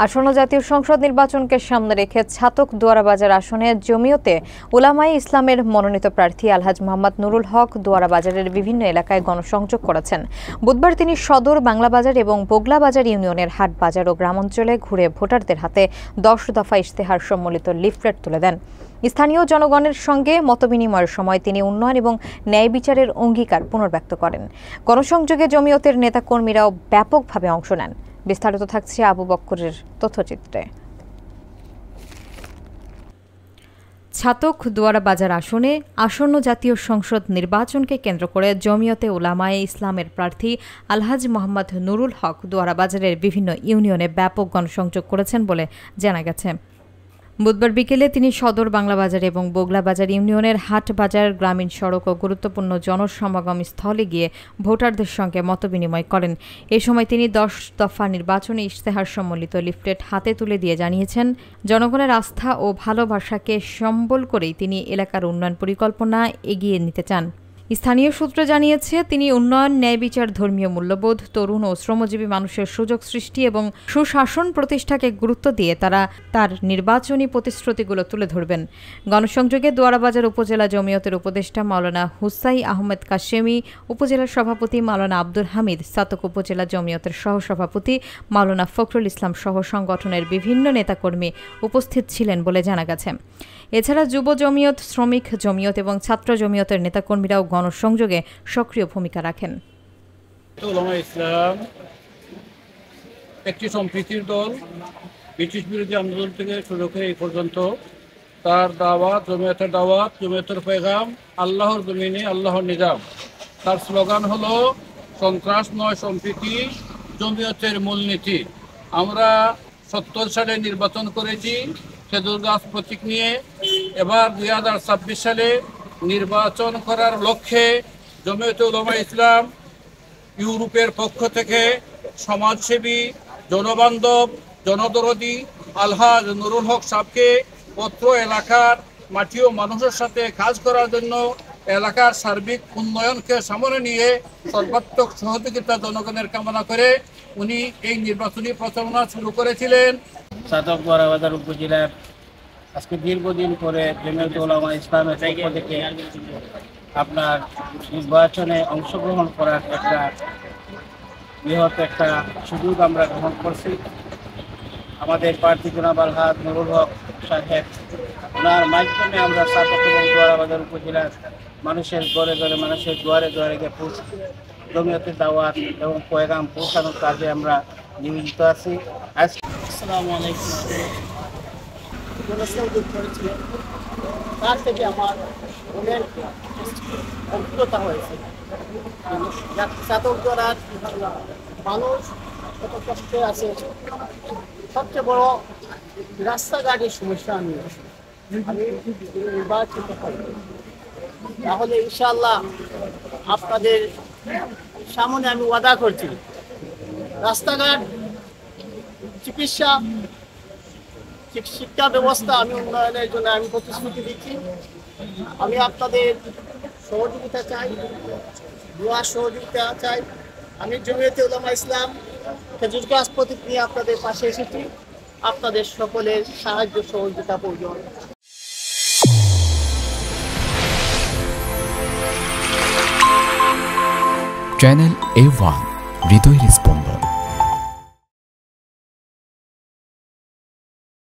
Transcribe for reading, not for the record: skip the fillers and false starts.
আসন্ন জাতীয় সংসদ নির্বাচনকে সামনে রেখে ছাতক দুয়ারাবাজার আসনে জমিয়তে উলামায়ে ইসলামের মনোনীত প্রার্থী আলহাজ মোহাম্মদ নুরুল হক দুয়ারাবাজারের বিভিন্ন এলাকায় গণসংযোগ করেছেন। বুধবার তিনি সদর বাংলাবাজার এবং বগলাবাজার ইউনিয়নের হাট বাজার ও গ্রামাঞ্চলে ঘুরে ভোটারদের হাতে 10 দফা ইশতেহার সম্বলিত লিফলেট তুলে দেন। স্থানীয় জনগণের সঙ্গে মতবিনিময়ের সময় তিনি উন্নয়ন এবং ন্যায় বিচারের অঙ্গীকার পুনর্ব্যক্ত করেন। গণসংযোগে জমিয়তের নেতাকর্মীরাও ব্যাপকভাবে অংশ নেন। বিস্তারিত থাকছে আবু বক্করের তথ্যচিত্রে। ছাতক দুয়ারাবাজার আসনে আসন্ন জাতীয় সংসদ নির্বাচনকে কেন্দ্র করে জমিয়তে উলামায়ে ইসলামের প্রার্থী আলহাজ মোহাম্মদ নুরুল হক দুয়ারাবাজারের বিভিন্ন ইউনিয়নে ব্যাপক গণসংযোগ করেছেন বলে জানা গেছে। বুধবার বিকেলে তিনি সদর বাংলাবাজার এবং বগলাবাজার ইউনিয়নের হাট বাজার, গ্রামীণ সড়ক ও গুরুত্বপূর্ণ জনসমাগম স্থলে গিয়ে ভোটারদের সঙ্গে মতবিনিময় করেন। এ সময় তিনি 10 দফা নির্বাচনী ইশতেহার সম্বলিত লিফলেট হাতে তুলে দিয়ে জানিয়েছেন, জনগণের আস্থা ও ভালোবাসাকে সম্বল করেই তিনি এলাকার উন্নয়ন পরিকল্পনা এগিয়ে নিতে চান। স্থানীয় সূত্র জানিয়েছে, তিনি উন্নয়ন, ন্যায় বিচার, ধর্মীয় মূল্যবোধ, তরুণ ও শ্রমজীবী মানুষের সুযোগ সৃষ্টি এবং সুশাসন প্রতিষ্ঠাকে গুরুত্ব দিয়ে তার নির্বাচনী প্রতিশ্রুতিগুলো তুলে ধরবেন। গণসংযোগে দুয়ারাবাজার উপজেলা জমিয়তের উপদেষ্টা মাওলানা হুসাই আহমেদ কাশেমি, উপজেলা সভাপতি মাওলানা আব্দুল হামিদ, ছাতক উপজেলা জমিয়তের সহসভাপতি মাওলানা ফখরুল ইসলাম সহ সংগঠনের বিভিন্ন নেতাকর্মী উপস্থিত ছিলেন বলে জানা গেছে। এছাড়া যুব জমিয়ত, শ্রমিক জমিয়ত এবং ছাত্র জমিয়তের নেতাকর্মীরাও গণসংযোগে সক্রিয় ভূমিকা রাখেন। উলামায়ে ইসলাম একটি সম্প্রীতির দল। ব্রিটিশ বিরোধী আন্দোলন থেকে শুরু করে এই পর্যন্ত তার দাওয়াত, জমিয়তের দাওয়াত, জমিয়তের পেগাম, আল্লাহর জমিনে আল্লাহর নিজাম। তার স্লোগান হলো সন্ত্রাস নয় সম্প্রীতি, জমিয়তের মূলনীতি। আমরা 70 সালে নির্বাচন করেছি খেজুর গাছ প্রতীক নিয়ে। এবার 2026 সালে নির্বাচন করার লক্ষ্যে জমিয়তে উলামায়ে ইসলাম ইউরোপের পক্ষ থেকে সমাজসেবী, জনবান্ধব, জনদরদী আলহাজ নুরুল হক সাহেবকে পত্র এলাকার মাটি ও মানুষের সাথে কাজ করার জন্য এলাকার সার্বিক উন্নয়নকে সামনে নিয়ে সর্বাত্মক সহযোগিতা জনগণের কামনা করে উনি এই নির্বাচনী প্রচারণা শুরু করেছিলেন। ছাতক দুয়ারাবাজার উপজেলার আজকে দীর্ঘদিন পরে জমিয়তে উলামায়ে ইসলামের পক্ষ থেকে আপনার নির্বাচনে অংশগ্রহণ করার বৃহৎ একটা সুযোগ আমরা গ্রহণ করছি। আমাদের প্রার্থী জনাব আলহাজ নুরুল হক সাহেব, ওনার মাধ্যমে আমরা ছাতক এবং দুয়ারাবাজার উপজেলার মানুষের ঘরে ঘরে, মানুষের দুয়ারে দুয়ারে গিয়ে জমিয়তের দাওয়াত এবং পয়গাম পৌঁছানোর কাজে আমরা নিয়োজিত আছি। আসসালামু আলাইকুম। তার থেকে আমার অনেক অভিজ্ঞতা হয়েছে। ছাতক দ্বারা মানুষ কত কষ্টে আছে। সবচেয়ে বড় রাস্তাঘাটের সমস্যা আমি নির্বাচিত করি, তাহলে ইনশাআল্লাহ আপনাদের সামনে আমি ওয়াদা করছি, রাস্তাঘাট, চিকিৎসা, শিক্ষা ব্যবস্থা আমি উন্নয়নের জন্য আমি প্রতিশ্রুতি দিচ্ছি। আমি আপনাদের সহযোগিতা চাই, দোয়া সহযোগিতা চাই। আমি জমিয়তে উলামায়ে ইসলাম খেজুর গাছ প্রতীক নিয়ে আপনাদের পাশে এসেছি। আপনাদের সকলের সাহায্য সহযোগিতা প্রয়োজন। চ্যানেল A1 হৃদয়ের